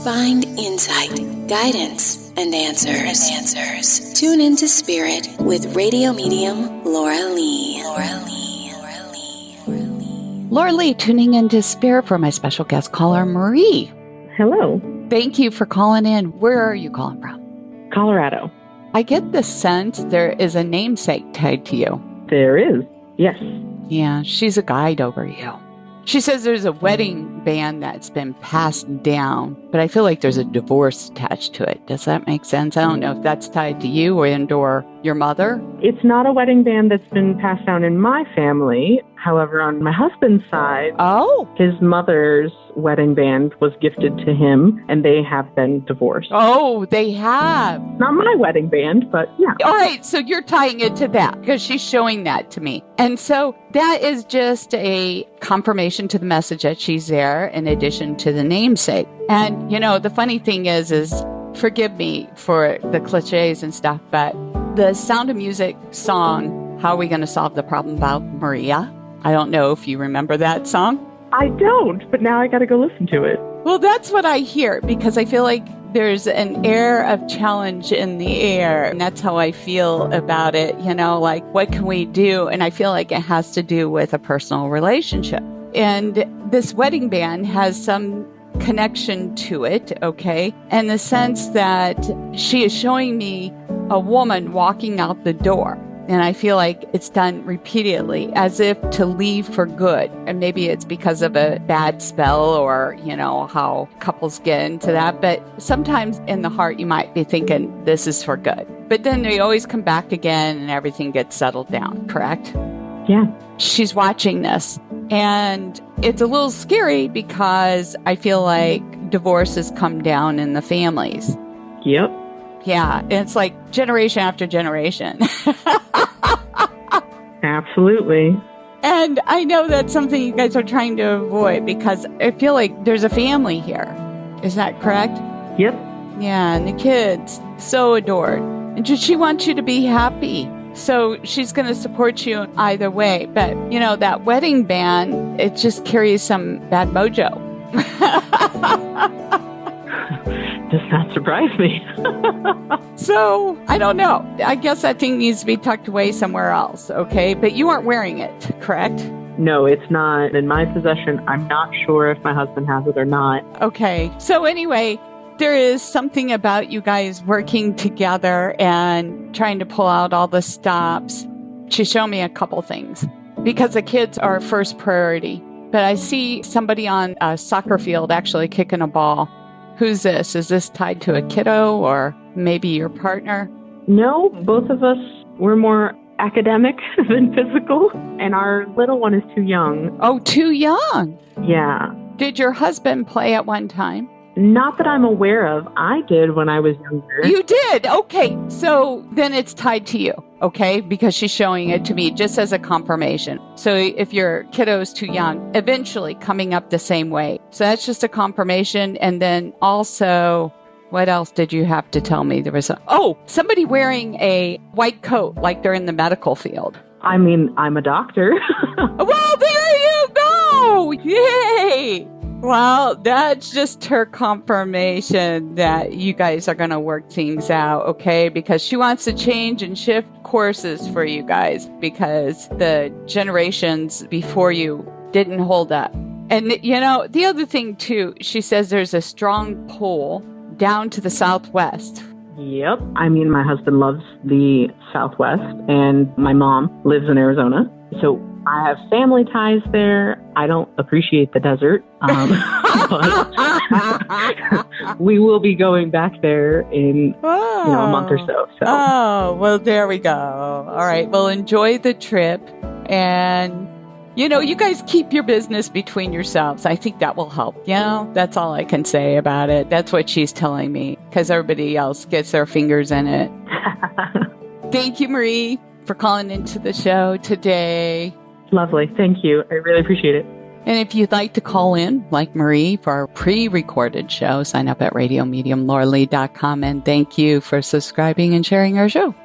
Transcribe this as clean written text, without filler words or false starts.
Find insight, guidance, and answers. Tune into Spirit with radio medium Laura Lee. Laura Lee, tuning into Spirit for my special guest caller, Marie. Hello. Thank you for calling in. Where are you calling from? Colorado. I get the sense there is a namesake tied to you. There is, yes. Yeah, she's a guide over you. She says there's a wedding band that's been passed down, but I feel like there's a divorce attached to it. Does that make sense? I don't know if that's tied to you or your mother. It's not a wedding band that's been passed down in my family. However, on my husband's side, his mother's wedding band was gifted to him, and they have been divorced. Oh, they have. Not my wedding band, but yeah. All right, so you're tying it to that because she's showing that to me. And so that is just a confirmation to the message that she's there in addition to the namesake. And, the funny thing is forgive me for the cliches and stuff, but the Sound of Music song, How Are We Going to Solve the Problem About Maria? I don't know if you remember that song. I don't, but now I got to go listen to it. Well, that's what I hear because I feel like there's an air of challenge in the air. And that's how I feel about it. Like, what can we do? And I feel like it has to do with a personal relationship. And this wedding band has some connection to it, okay? In the sense that she is showing me a woman walking out the door. And I feel like it's done repeatedly as if to leave for good. And maybe it's because of a bad spell or, how couples get into that. But sometimes in the heart, you might be thinking this is for good. But then they always come back again and everything gets settled down, correct? Yeah. She's watching this. And it's a little scary because I feel like divorce has come down in the families. Yep. Yeah, it's like generation after generation. Absolutely. And I know that's something you guys are trying to avoid because I feel like there's a family here. Is that correct? Yep. Yeah, and the kids, so adored. And she wants you to be happy. So she's going to support you either way. But, that wedding band, it just carries some bad mojo. Does not surprise me. So, I don't know. I guess that thing needs to be tucked away somewhere else, okay? But you aren't wearing it, correct? No, it's not in my possession. I'm not sure if my husband has it or not. Okay. So anyway, there is something about you guys working together and trying to pull out all the stops. She showed me a couple things because the kids are first priority. But I see somebody on a soccer field actually kicking a ball. Who's this? Is this tied to a kiddo or maybe your partner? No, both of us, we're more academic than physical, and our little one is too young. Oh, too young? Yeah. Did your husband play at one time? Not that I'm aware of. I did when I was younger. You did? Okay. So then it's tied to you, okay? Because she's showing it to me just as a confirmation. So if your kiddo's too young, eventually coming up the same way. So that's just a confirmation. And then also, what else did you have to tell me? There was somebody wearing a white coat like they're in the medical field. I mean, I'm a doctor. Well, there you go! Yay! Well, that's just her confirmation that you guys are going to work things out, okay? Because she wants to change and shift courses for you guys because the generations before you didn't hold up. And, the other thing, too, she says there's a strong pull down to the Southwest. Yep. I mean, my husband loves the Southwest, and my mom lives in Arizona. So I have family ties there. I don't appreciate the desert, but we will be going back there in a month or so. Oh, well, there we go. All right. Well, enjoy the trip. And, you guys keep your business between yourselves. I think that will help. That's all I can say about it. That's what she's telling me because everybody else gets their fingers in it. Thank you, Marie, for calling into the show today. Lovely. Thank you. I really appreciate it. And if you'd like to call in, like Marie, for our pre-recorded show, sign up at radiomediumlauralee.com. And thank you for subscribing and sharing our show.